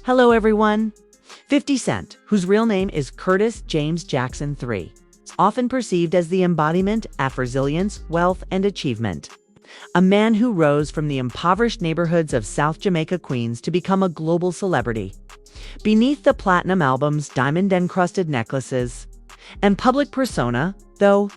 Hello everyone! 50 Cent, whose real name is Curtis James Jackson III, is often perceived as the embodiment of resilience, wealth, and achievement. A man who rose from the impoverished neighborhoods of South Jamaica, Queens to become a global celebrity. Beneath the platinum albums, diamond-encrusted necklaces, and public persona, though,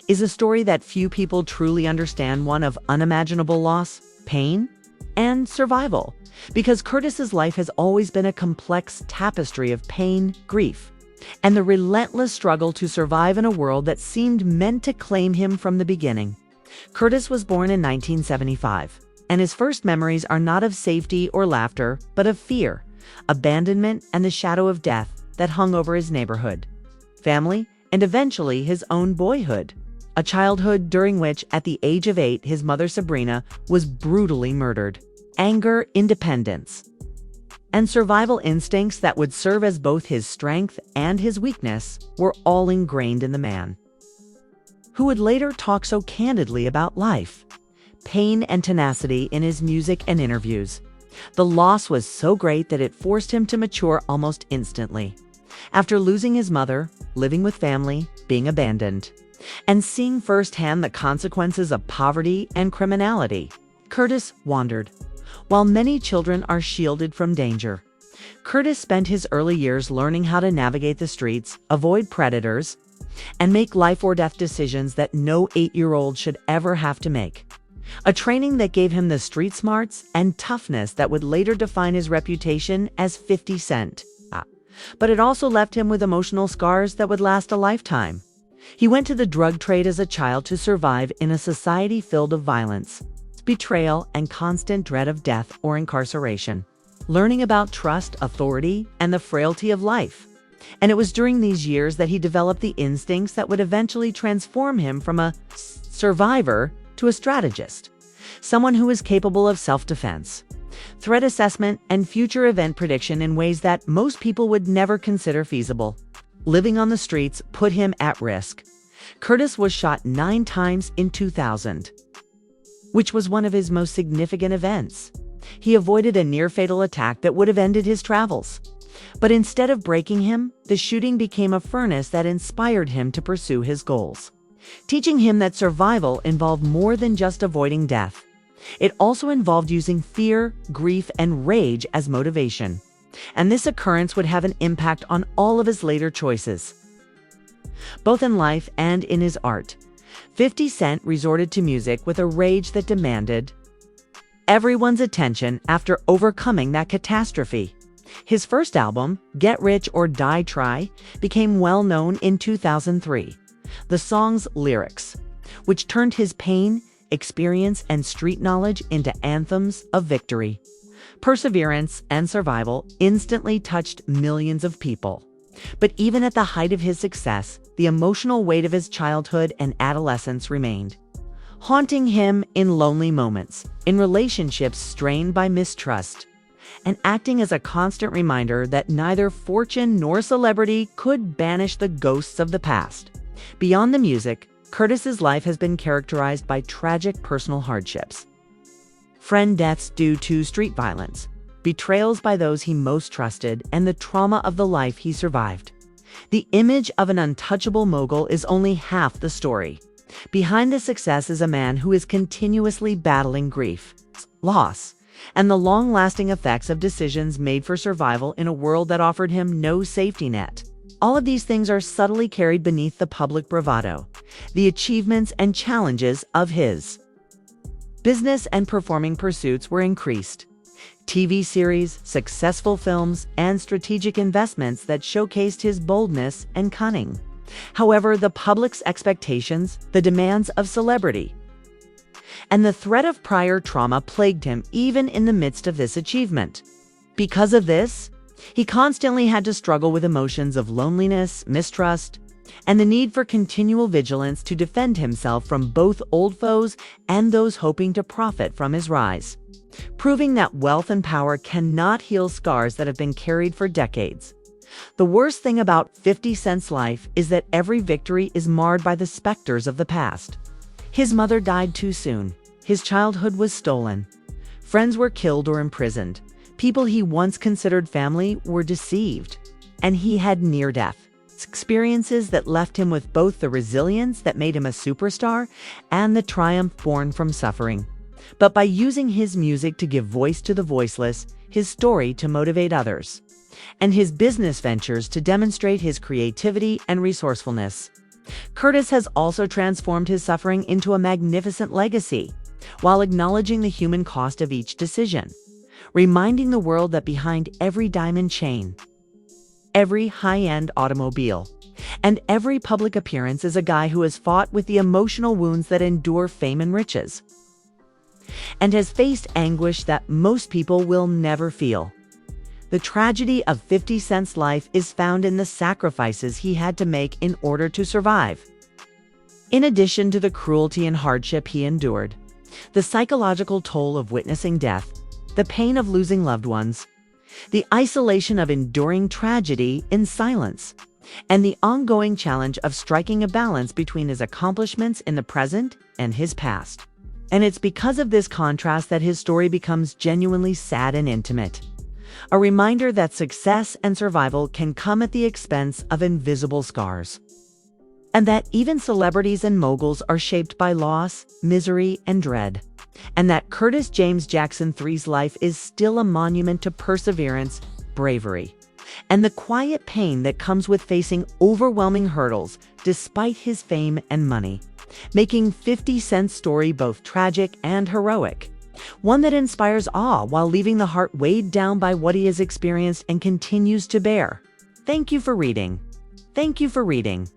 is a story that few people truly understand, one of unimaginable loss, pain, and survival. Because Curtis's life has always been a complex tapestry of pain, grief, and the relentless struggle to survive in a world that seemed meant to claim him from the beginning. Curtis was born in 1975, and his first memories are not of safety or laughter, but of fear, abandonment, and the shadow of death that hung over his neighborhood, family, and eventually his own boyhood. A childhood during which, at the age of 8, his mother Sabrina was brutally murdered. Anger, independence, and survival instincts that would serve as both his strength and his weakness were all ingrained in the man, who would later talk so candidly about life, pain, and tenacity in his music and interviews. The loss was so great that it forced him to mature almost instantly. After losing his mother, living with family, being abandoned, and seeing firsthand the consequences of poverty and criminality, Curtis wandered. While many children are shielded from danger, Curtis spent his early years learning how to navigate the streets, avoid predators, and make life-or-death decisions that no 8-year-old should ever have to make. A training that gave him the street smarts and toughness that would later define his reputation as 50 Cent. But it also left him with emotional scars that would last a lifetime. He went to the drug trade as a child to survive in a society filled with violence, betrayal, and constant dread of death or incarceration, learning about trust, authority, and the frailty of life. And it was during these years that he developed the instincts that would eventually transform him from a survivor to a strategist, someone who was capable of self-defense, threat assessment, and future event prediction in ways that most people would never consider feasible. Living on the streets put him at risk. Curtis was shot 9 times in 2000. Which was one of his most significant events. He avoided a near-fatal attack that would have ended his travels. But instead of breaking him, the shooting became a furnace that inspired him to pursue his goals, teaching him that survival involved more than just avoiding death. It also involved using fear, grief, and rage as motivation. And this occurrence would have an impact on all of his later choices, both in life and in his art. 50 Cent resorted to music with a rage that demanded everyone's attention after overcoming that catastrophe. His first album, Get Rich or Die Try, became well known in 2003. The song's lyrics, which turned his pain, experience, and street knowledge into anthems of victory, perseverance, and survival, instantly touched millions of people. But even at the height of his success, the emotional weight of his childhood and adolescence remained, haunting him in lonely moments, in relationships strained by mistrust, and acting as a constant reminder that neither fortune nor celebrity could banish the ghosts of the past. Beyond the music, Curtis's life has been characterized by tragic personal hardships, friend deaths due to street violence, betrayals by those he most trusted, and the trauma of the life he survived. The image of an untouchable mogul is only half the story. Behind this success is a man who is continuously battling grief, loss, and the long-lasting effects of decisions made for survival in a world that offered him no safety net. All of these things are subtly carried beneath the public bravado, the achievements and challenges of his business and performing pursuits were increased. TV series, successful films, and strategic investments that showcased his boldness and cunning. However, the public's expectations, the demands of celebrity, and the threat of prior trauma plagued him even in the midst of this achievement. Because of this, he constantly had to struggle with emotions of loneliness, mistrust, and the need for continual vigilance to defend himself from both old foes and those hoping to profit from his rise, proving that wealth and power cannot heal scars that have been carried for decades. The worst thing about 50 Cent's life is that every victory is marred by the specters of the past. His mother died too soon. His childhood was stolen. Friends were killed or imprisoned. People he once considered family were deceived, and he had near-death experiences that left him with both the resilience that made him a superstar and the triumph born from suffering. But by using his music to give voice to the voiceless, his story to motivate others, and his business ventures to demonstrate his creativity and resourcefulness, Curtis has also transformed his suffering into a magnificent legacy, while acknowledging the human cost of each decision, reminding the world that behind every diamond chain, every high-end automobile, and every public appearance is a guy who has fought with the emotional wounds that endure fame and riches, and has faced anguish that most people will never feel. The tragedy of 50 Cent's life is found in the sacrifices he had to make in order to survive. In addition to the cruelty and hardship he endured, the psychological toll of witnessing death, the pain of losing loved ones, the isolation of enduring tragedy in silence, and the ongoing challenge of striking a balance between his accomplishments in the present and his past. And it's because of this contrast that his story becomes genuinely sad and intimate. A reminder that success and survival can come at the expense of invisible scars. And that even celebrities and moguls are shaped by loss, misery, and dread. And that Curtis James Jackson III's life is still a monument to perseverance, bravery, and the quiet pain that comes with facing overwhelming hurdles despite his fame and money, making 50 Cent's story both tragic and heroic. One that inspires awe while leaving the heart weighed down by what he has experienced and continues to bear. Thank you for reading. Thank you for reading.